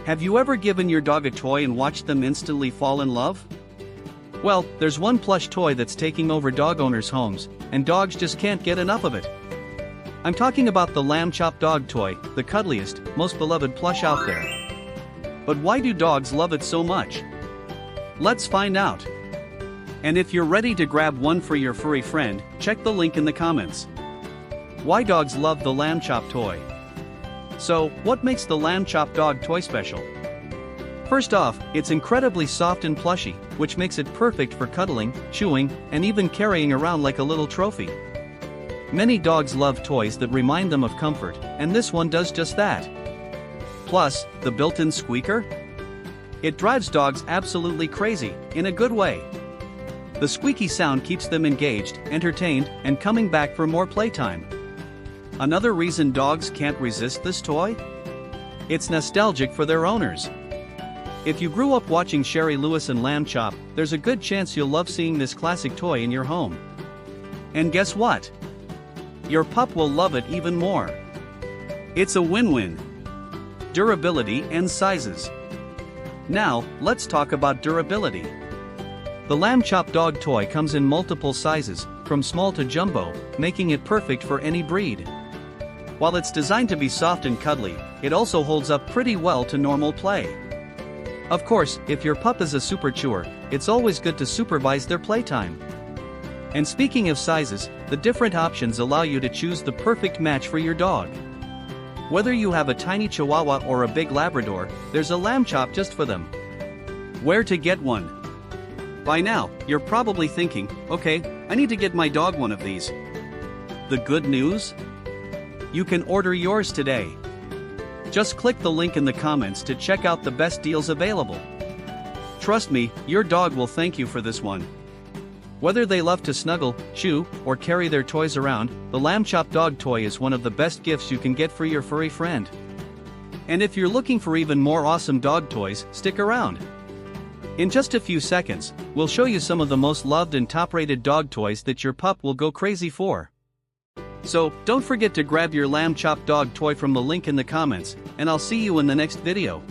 Have you ever given your dog a toy and watched them instantly fall in love? Well, there's one plush toy that's taking over dog owners' homes, and dogs just can't get enough of it. I'm talking about the Lamb Chop dog toy, the cuddliest, most beloved plush out there. But why do dogs love it so much? Let's find out. And if you're ready to grab one for your furry friend, check the link in the comments. Why dogs love the Lamb Chop toy? So, what makes the Lamb Chop dog toy special? First off, it's incredibly soft and plushy, which makes it perfect for cuddling, chewing, and even carrying around like a little trophy. Many dogs love toys that remind them of comfort, and this one does just that. Plus, the built-in squeaker? It drives dogs absolutely crazy, in a good way. The squeaky sound keeps them engaged, entertained, and coming back for more playtime. Another reason dogs can't resist this toy? It's nostalgic for their owners. If you grew up watching Shari Lewis and Lamb Chop, there's a good chance you'll love seeing this classic toy in your home. And guess what? Your pup will love it even more. It's a win-win. Durability and sizes. Now, let's talk about durability. The Lamb Chop dog toy comes in multiple sizes, from small to jumbo, making it perfect for any breed. While it's designed to be soft and cuddly, it also holds up pretty well to normal play. Of course, if your pup is a super chewer, it's always good to supervise their playtime. And speaking of sizes, the different options allow you to choose the perfect match for your dog. Whether you have a tiny Chihuahua or a big Labrador, there's a Lamb Chop just for them. Where to get one? By now, you're probably thinking, okay, I need to get my dog one of these. The good news? You can order yours today. Just click the link in the comments to check out the best deals available. Trust me, your dog will thank you for this one. Whether they love to snuggle, chew, or carry their toys around, the Lamb Chop dog toy is one of the best gifts you can get for your furry friend. And if you're looking for even more awesome dog toys, stick around. In just a few seconds, we'll show you some of the most loved and top-rated dog toys that your pup will go crazy for. So, don't forget to grab your Lamb Chop dog toy from the link in the comments, and I'll see you in the next video.